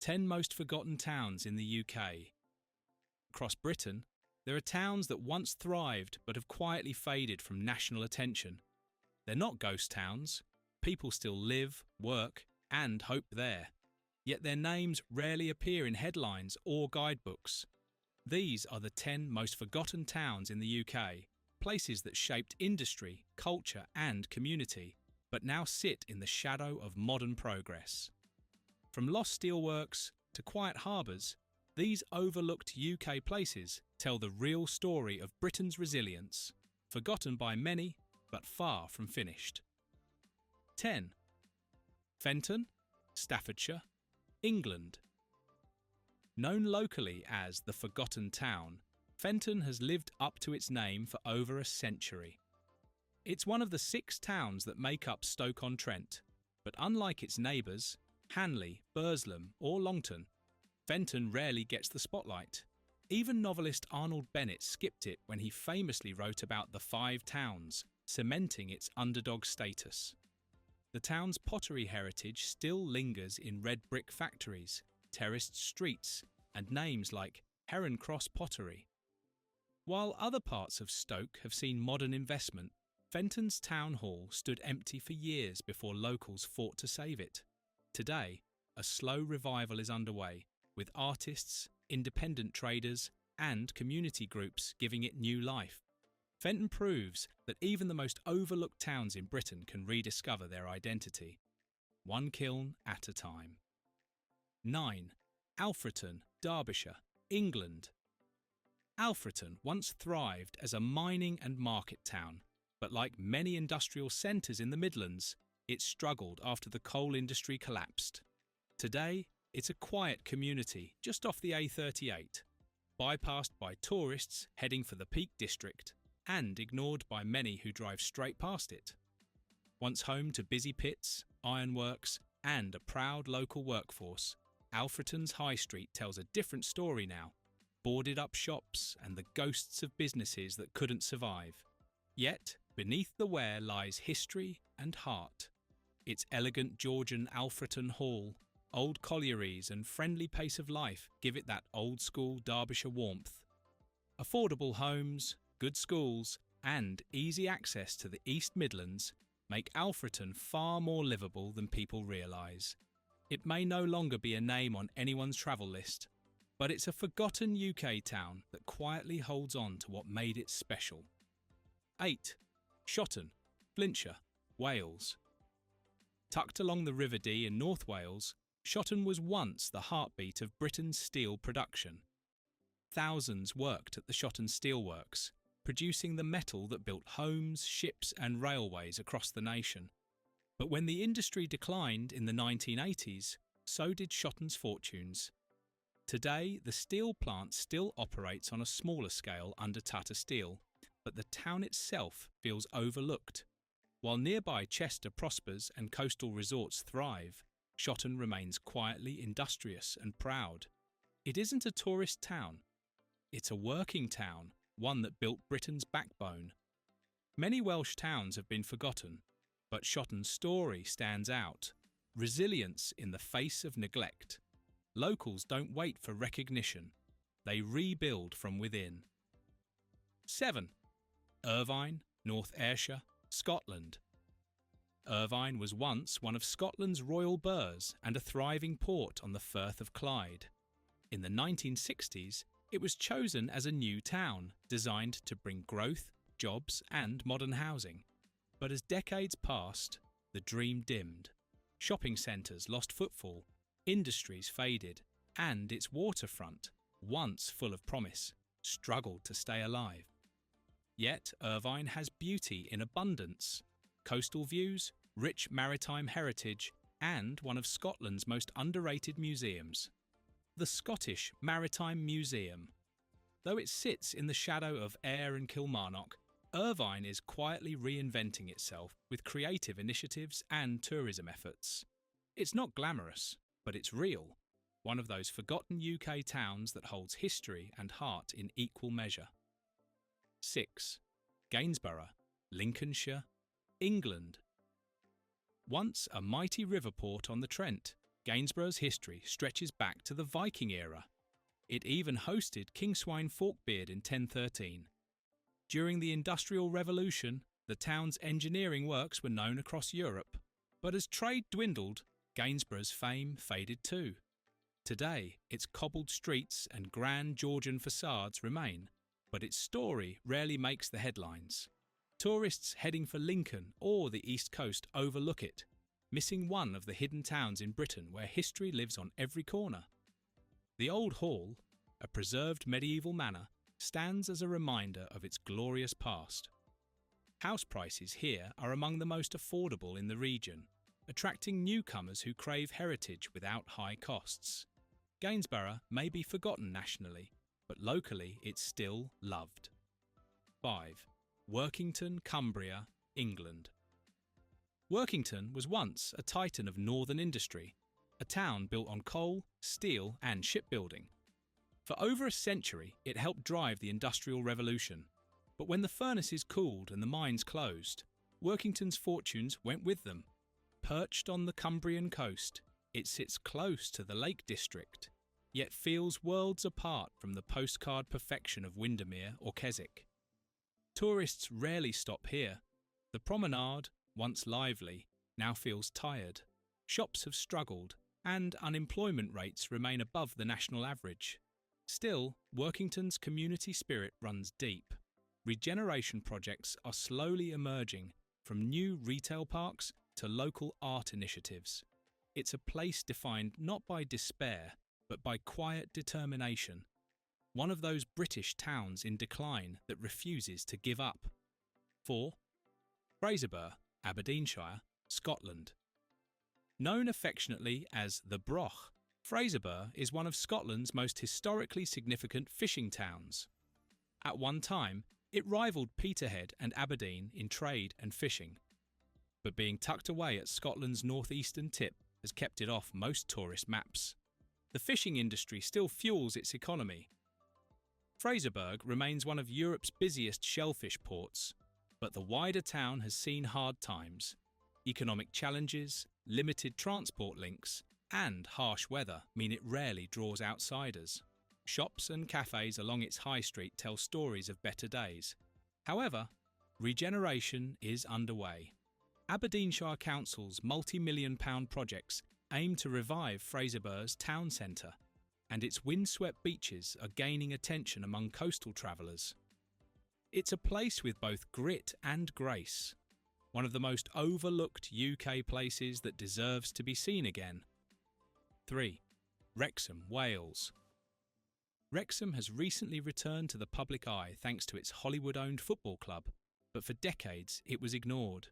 10 most forgotten towns in the UK. Across Britain, there are towns that once thrived but have quietly faded from national attention. They're not ghost towns. People still live, work, and hope there. Yet their names rarely appear in headlines or guidebooks. These are the 10 most forgotten towns in the UK, places that shaped industry, culture, and community, but now sit in the shadow of modern progress. From lost steelworks to quiet harbours, these overlooked UK places tell the real story of Britain's resilience, forgotten by many, but far from finished. 10. Fenton, Staffordshire, England. Known locally as the Forgotten Town, Fenton has lived up to its name for over a century. It's one of the 6 towns that make up Stoke-on-Trent, but unlike its neighbours, Hanley, Burslem or Longton, Fenton rarely gets the spotlight. Even novelist Arnold Bennett skipped it when he famously wrote about the 5 towns, cementing its underdog status. The town's pottery heritage still lingers in red brick factories, terraced streets, and names like Heron Cross Pottery. While other parts of Stoke have seen modern investment, Fenton's town hall stood empty for years before locals fought to save it. Today, a slow revival is underway, with artists, independent traders, and community groups giving it new life. Fenton proves that even the most overlooked towns in Britain can rediscover their identity, one kiln at a time. 9. Alfreton, Derbyshire, England. Alfreton once thrived as a mining and market town, but like many industrial centres in the Midlands, it struggled after the coal industry collapsed. Today, it's a quiet community just off the A38, bypassed by tourists heading for the Peak District and ignored by many who drive straight past it. Once home to busy pits, ironworks, and a proud local workforce, Alfreton's High Street tells a different story now, boarded up shops and the ghosts of businesses that couldn't survive. Yet, beneath the wear lies history and heart. Its elegant Georgian Alfreton Hall, old collieries and friendly pace of life give it that old-school Derbyshire warmth. Affordable homes, good schools, and easy access to the East Midlands make Alfreton far more livable than people realise. It may no longer be a name on anyone's travel list, but it's a forgotten UK town that quietly holds on to what made it special. 8. Shotton, Flintshire, Wales. Tucked along the River Dee in North Wales, Shotton was once the heartbeat of Britain's steel production. Thousands worked at the Shotton steelworks, producing the metal that built homes, ships and railways across the nation. But when the industry declined in the 1980s, so did Shotton's fortunes. Today, the steel plant still operates on a smaller scale under Tata Steel, but the town itself feels overlooked. While nearby Chester prospers and coastal resorts thrive, Shotton remains quietly industrious and proud. It isn't a tourist town. It's a working town, one that built Britain's backbone. Many Welsh towns have been forgotten, but Shotton's story stands out. Resilience in the face of neglect. Locals don't wait for recognition. They rebuild from within. 7. Irvine, North Ayrshire, Scotland. Irvine was once one of Scotland's royal burghs and a thriving port on the Firth of Clyde. In the 1960s, it was chosen as a new town, designed to bring growth, jobs and modern housing. But as decades passed, the dream dimmed. Shopping centres lost footfall, industries faded, and its waterfront, once full of promise, struggled to stay alive. Yet Irvine has beauty in abundance, coastal views, rich maritime heritage, and one of Scotland's most underrated museums, the Scottish Maritime Museum. Though it sits in the shadow of Ayr and Kilmarnock, Irvine is quietly reinventing itself with creative initiatives and tourism efforts. It's not glamorous, but it's real, one of those forgotten UK towns that holds history and heart in equal measure. 6. Gainsborough, Lincolnshire, England. Once a mighty river port on the Trent, Gainsborough's history stretches back to the Viking era. It even hosted King Swine Forkbeard in 1013. During the Industrial Revolution, the town's engineering works were known across Europe, but as trade dwindled, Gainsborough's fame faded too. Today, its cobbled streets and grand Georgian facades remain, but its story rarely makes the headlines. Tourists heading for Lincoln or the East Coast overlook it, missing one of the hidden towns in Britain where history lives on every corner. The Old Hall, a preserved medieval manor, stands as a reminder of its glorious past. House prices here are among the most affordable in the region, attracting newcomers who crave heritage without high costs. Gainsborough may be forgotten nationally, but locally it's still loved. 5. Workington, Cumbria, England. Workington was once a titan of northern industry, a town built on coal, steel and shipbuilding. For over a century it helped drive the Industrial Revolution, but when the furnaces cooled and the mines closed, Workington's fortunes went with them. Perched on the Cumbrian coast, it sits close to the Lake District, yet feels worlds apart from the postcard perfection of Windermere or Keswick. Tourists rarely stop here. The promenade, once lively, now feels tired. Shops have struggled, and unemployment rates remain above the national average. Still, Workington's community spirit runs deep. Regeneration projects are slowly emerging, from new retail parks to local art initiatives. It's a place defined not by despair, but by quiet determination. One of those British towns in decline that refuses to give up. 4. Fraserburgh, Aberdeenshire, Scotland. Known affectionately as the Broch, Fraserburgh is one of Scotland's most historically significant fishing towns. At one time, it rivaled Peterhead and Aberdeen in trade and fishing, but being tucked away at Scotland's northeastern tip has kept it off most tourist maps. The fishing industry still fuels its economy. Fraserburgh remains one of Europe's busiest shellfish ports, but the wider town has seen hard times. Economic challenges, limited transport links, and harsh weather mean it rarely draws outsiders. Shops and cafes along its high street tell stories of better days. However, regeneration is underway. Aberdeenshire Council's multi-million-pound projects aim to revive Fraserburgh's town centre, and its windswept beaches are gaining attention among coastal travellers. It's a place with both grit and grace, one of the most overlooked UK places that deserves to be seen again. 3. Wrexham, Wales. Wrexham has recently returned to the public eye thanks to its Hollywood-owned football club, but for decades it was ignored.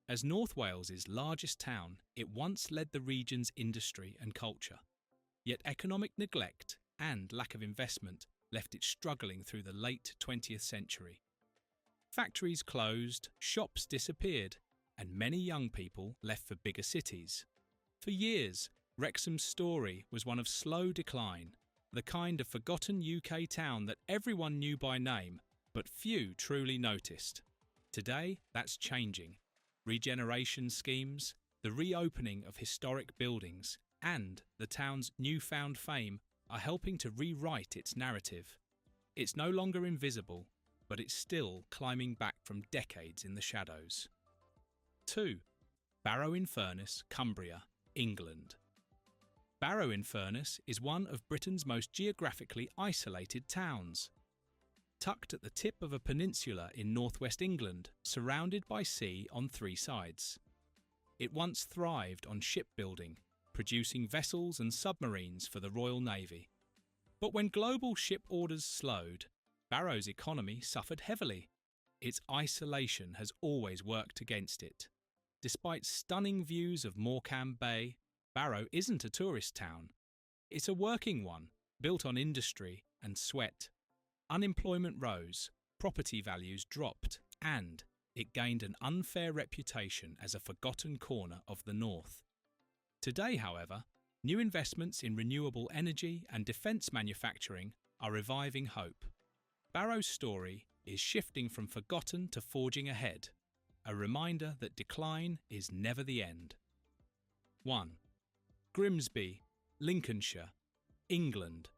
As North Wales's largest town, it once led the region's industry and culture. Yet economic neglect and lack of investment left it struggling through the late 20th century. Factories closed, shops disappeared, and many young people left for bigger cities. For years, Wrexham's story was one of slow decline, the kind of forgotten UK town that everyone knew by name, but few truly noticed. Today, that's changing. Regeneration schemes, the reopening of historic buildings, and the town's newfound fame are helping to rewrite its narrative. It's no longer invisible, but it's still climbing back from decades in the shadows. 2. Barrow-in-Furness, Cumbria, England. Barrow-in-Furness is one of Britain's most geographically isolated towns. Tucked at the tip of a peninsula in northwest England, surrounded by sea on 3 sides. It once thrived on shipbuilding, producing vessels and submarines for the Royal Navy. But when global ship orders slowed, Barrow's economy suffered heavily. Its isolation has always worked against it. Despite stunning views of Morecambe Bay, Barrow isn't a tourist town. It's a working one, built on industry and sweat. Unemployment rose, property values dropped, and it gained an unfair reputation as a forgotten corner of the north. Today, however, new investments in renewable energy and defence manufacturing are reviving hope. Barrow's story is shifting from forgotten to forging ahead, a reminder that decline is never the end. 1. Grimsby, Lincolnshire, England.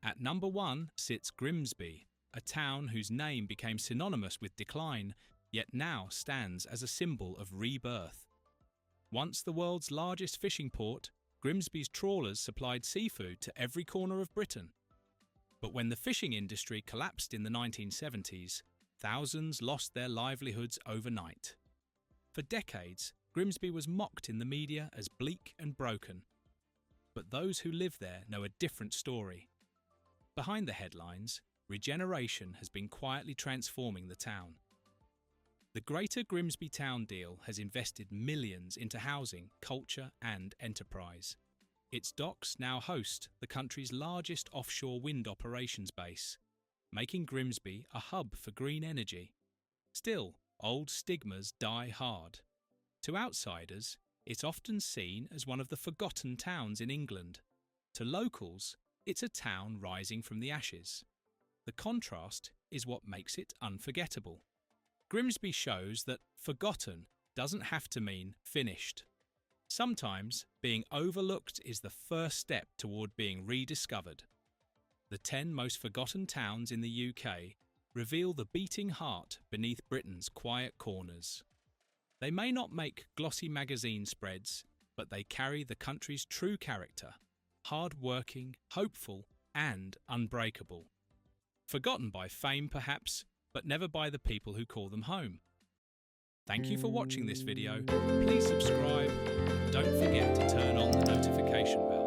At number 1 sits Grimsby, a town whose name became synonymous with decline, yet now stands as a symbol of rebirth. Once the world's largest fishing port, Grimsby's trawlers supplied seafood to every corner of Britain. But when the fishing industry collapsed in the 1970s, thousands lost their livelihoods overnight. For decades, Grimsby was mocked in the media as bleak and broken. But those who live there know a different story. Behind the headlines, regeneration has been quietly transforming the town. The Greater Grimsby Town deal has invested millions into housing, culture and enterprise. Its docks now host the country's largest offshore wind operations base, making Grimsby a hub for green energy. Still, old stigmas die hard. To outsiders, it's often seen as one of the forgotten towns in England. To locals, it's a town rising from the ashes. The contrast is what makes it unforgettable. Grimsby shows that forgotten doesn't have to mean finished. Sometimes being overlooked is the first step toward being rediscovered. The 10 most forgotten towns in the UK reveal the beating heart beneath Britain's quiet corners. They may not make glossy magazine spreads, but they carry the country's true character: hard-working, hopeful, and unbreakable. Forgotten by fame, perhaps, but never by the people who call them home. Thank you for watching this video. Please subscribe. Don't forget to turn on the notification bell.